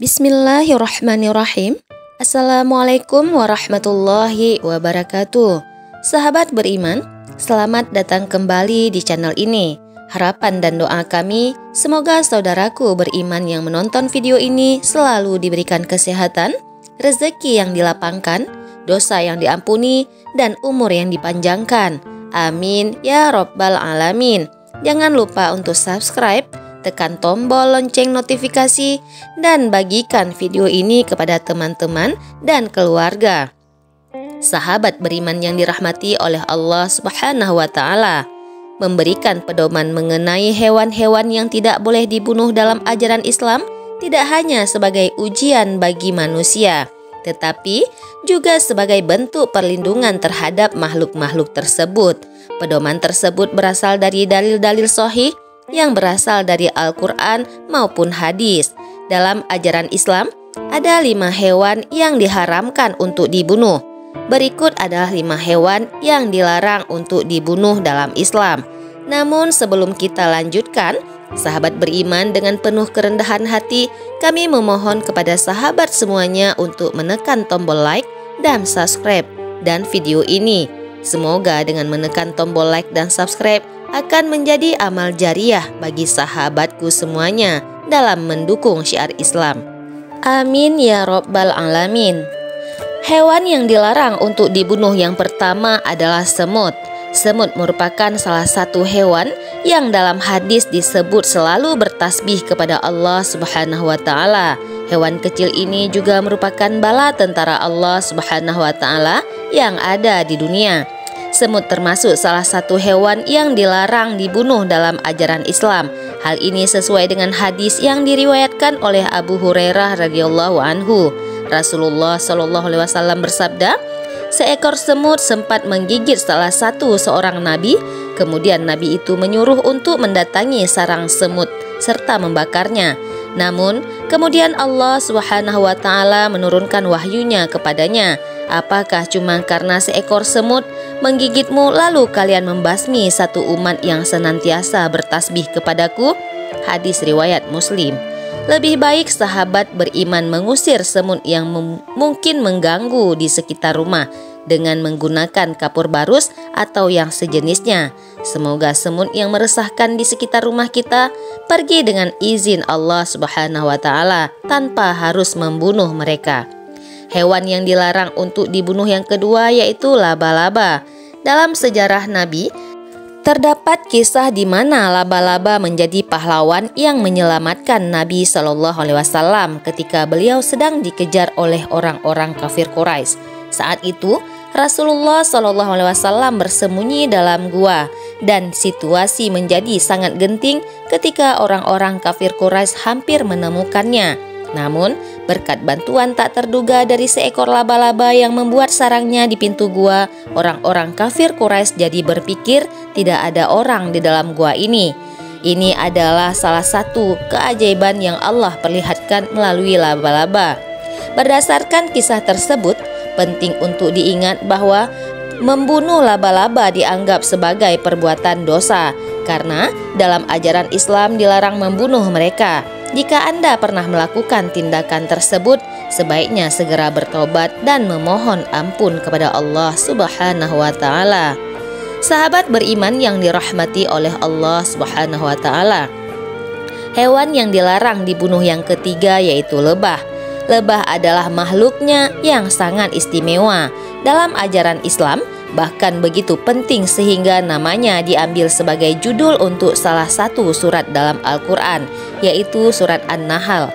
Bismillahirrahmanirrahim. Assalamualaikum warahmatullahi wabarakatuh. Sahabat beriman, selamat datang kembali di channel ini. Harapan dan doa kami, semoga saudaraku beriman yang menonton video ini selalu diberikan kesehatan, rezeki yang dilapangkan, dosa yang diampuni, dan umur yang dipanjangkan. Amin ya Rabbal Alamin. Jangan lupa untuk subscribe, tekan tombol lonceng notifikasi, dan bagikan video ini kepada teman-teman dan keluarga. Sahabat beriman yang dirahmati oleh Allah Subhanahu wa Ta'ala, memberikan pedoman mengenai hewan-hewan yang tidak boleh dibunuh dalam ajaran Islam tidak hanya sebagai ujian bagi manusia, tetapi juga sebagai bentuk perlindungan terhadap makhluk-makhluk tersebut. Pedoman tersebut berasal dari dalil-dalil sahih yang berasal dari Al-Quran maupun hadis. Dalam ajaran Islam, ada 5 hewan yang diharamkan untuk dibunuh. Berikut adalah 5 hewan yang dilarang untuk dibunuh dalam Islam. Namun sebelum kita lanjutkan, sahabat beriman, dengan penuh kerendahan hati, kami memohon kepada sahabat semuanya untuk menekan tombol like dan subscribe dan video ini. Semoga dengan menekan tombol like dan subscribe akan menjadi amal jariah bagi sahabatku semuanya dalam mendukung syiar Islam. Amin ya Rabbal Alamin. Hewan yang dilarang untuk dibunuh yang pertama adalah semut. Semut merupakan salah satu hewan yang dalam hadis disebut selalu bertasbih kepada Allah Subhanahu wa Ta'ala. Hewan kecil ini juga merupakan bala tentara Allah Subhanahu wa Ta'ala yang ada di dunia. Semut termasuk salah satu hewan yang dilarang dibunuh dalam ajaran Islam. Hal ini sesuai dengan hadis yang diriwayatkan oleh Abu Hurairah radhiyallahu anhu. Rasulullah Shallallahu alaihi wasallam bersabda, seekor semut sempat menggigit salah satu seorang nabi. Kemudian nabi itu menyuruh untuk mendatangi sarang semut serta membakarnya. Namun kemudian Allah Subhanahu wa Ta'ala menurunkan wahyunya kepadanya, apakah cuma karena seekor semut menggigitmu lalu kalian membasmi satu umat yang senantiasa bertasbih kepadaku? Hadis riwayat Muslim. Lebih baik sahabat beriman mengusir semut yang mungkin mengganggu di sekitar rumah dengan menggunakan kapur barus atau yang sejenisnya. Semoga semut yang meresahkan di sekitar rumah kita pergi dengan izin Allah Subhanahu wa Ta'ala tanpa harus membunuh mereka. Hewan yang dilarang untuk dibunuh yang kedua yaitu laba-laba. Dalam sejarah Nabi, terdapat kisah di mana laba-laba menjadi pahlawan yang menyelamatkan Nabi Shallallahu alaihi wasallam ketika beliau sedang dikejar oleh orang-orang kafir Quraisy. Saat itu Rasulullah Shallallahu alaihi wasallam bersembunyi dalam gua dan situasi menjadi sangat genting ketika orang-orang kafir Quraisy hampir menemukannya. Namun, berkat bantuan tak terduga dari seekor laba-laba yang membuat sarangnya di pintu gua, orang-orang kafir Quraisy jadi berpikir tidak ada orang di dalam gua ini. Ini adalah salah satu keajaiban yang Allah perlihatkan melalui laba-laba. Berdasarkan kisah tersebut, penting untuk diingat bahwa membunuh laba-laba dianggap sebagai perbuatan dosa, karena dalam ajaran Islam dilarang membunuh mereka. Jika Anda pernah melakukan tindakan tersebut, sebaiknya segera bertobat dan memohon ampun kepada Allah Subhanahu wa Ta'ala. Sahabat beriman yang dirahmati oleh Allah Subhanahu wa Ta'ala, hewan yang dilarang dibunuh yang ketiga yaitu lebah. Lebah adalah makhluknya yang sangat istimewa. Dalam ajaran Islam, bahkan begitu penting sehingga namanya diambil sebagai judul untuk salah satu surat dalam Al-Quran, yaitu surat An-Nahl,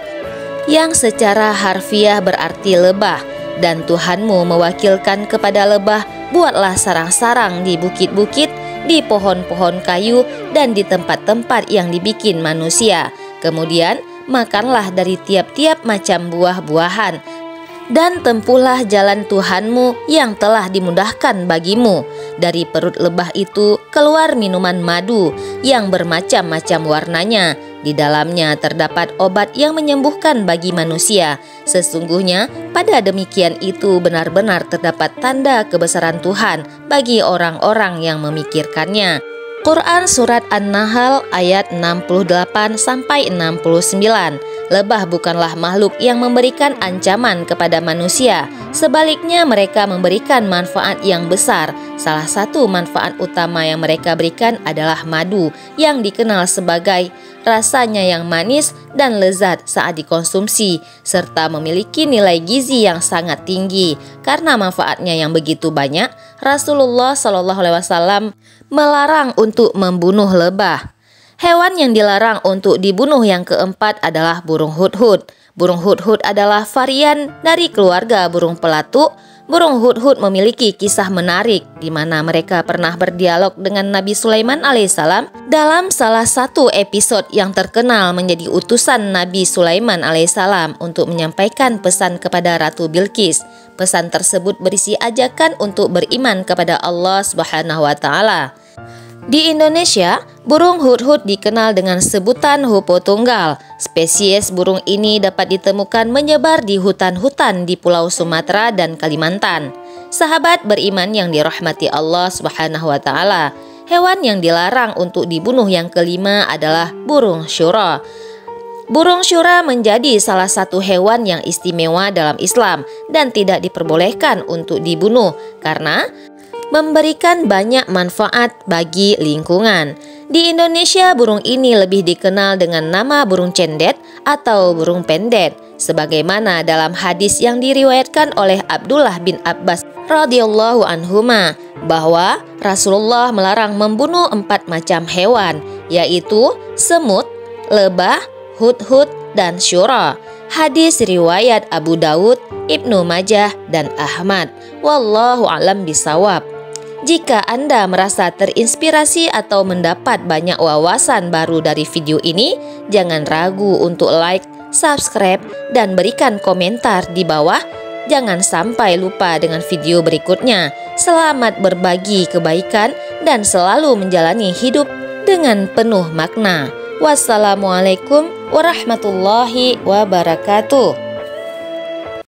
yang secara harfiah berarti lebah. Dan Tuhanmu mewakilkan kepada lebah, buatlah sarang-sarang di bukit-bukit, di pohon-pohon kayu, dan di tempat-tempat yang dibikin manusia. Kemudian makanlah dari tiap-tiap macam buah-buahan, dan tempuhlah jalan Tuhanmu yang telah dimudahkan bagimu. Dari perut lebah itu keluar minuman madu yang bermacam-macam warnanya. Di dalamnya terdapat obat yang menyembuhkan bagi manusia. Sesungguhnya pada demikian itu benar-benar terdapat tanda kebesaran Tuhan bagi orang-orang yang memikirkannya. Quran Surat An-Nahl ayat 68-69. Lebah bukanlah makhluk yang memberikan ancaman kepada manusia. Sebaliknya, mereka memberikan manfaat yang besar. Salah satu manfaat utama yang mereka berikan adalah madu, yang dikenal sebagai rasanya yang manis dan lezat saat dikonsumsi, serta memiliki nilai gizi yang sangat tinggi. Karena manfaatnya yang begitu banyak, Rasulullah SAW melarang untuk membunuh lebah. Hewan yang dilarang untuk dibunuh yang keempat adalah burung hudhud. Burung hudhud adalah varian dari keluarga burung pelatuk. Burung hudhud memiliki kisah menarik di mana mereka pernah berdialog dengan Nabi Sulaiman alaihissalam. Dalam salah satu episode yang terkenal menjadi utusan Nabi Sulaiman alaihissalam untuk menyampaikan pesan kepada Ratu Bilqis. Pesan tersebut berisi ajakan untuk beriman kepada Allah Subhanahu wa taala. Di Indonesia, burung hudhud dikenal dengan sebutan hupo tunggal. Spesies burung ini dapat ditemukan menyebar di hutan-hutan di Pulau Sumatera dan Kalimantan. Sahabat beriman yang dirahmati Allah Subhanahu wa taala, hewan yang dilarang untuk dibunuh yang kelima adalah burung syura. Burung syura menjadi salah satu hewan yang istimewa dalam Islam dan tidak diperbolehkan untuk dibunuh karena memberikan banyak manfaat bagi lingkungan. Di Indonesia, burung ini lebih dikenal dengan nama burung cendet atau burung pendet, sebagaimana dalam hadis yang diriwayatkan oleh Abdullah bin Abbas radhiyallahu anhuma bahwa Rasulullah melarang membunuh 4 macam hewan, yaitu semut, lebah, hudhud, dan syura. Hadis riwayat Abu Daud, Ibnu Majah, dan Ahmad. Wallahu a'lam bishawab. Jika Anda merasa terinspirasi atau mendapat banyak wawasan baru dari video ini, jangan ragu untuk like, subscribe, dan berikan komentar di bawah. Jangan sampai lupa dengan video berikutnya. Selamat berbagi kebaikan dan selalu menjalani hidup dengan penuh makna. Wassalamualaikum warahmatullahi wabarakatuh.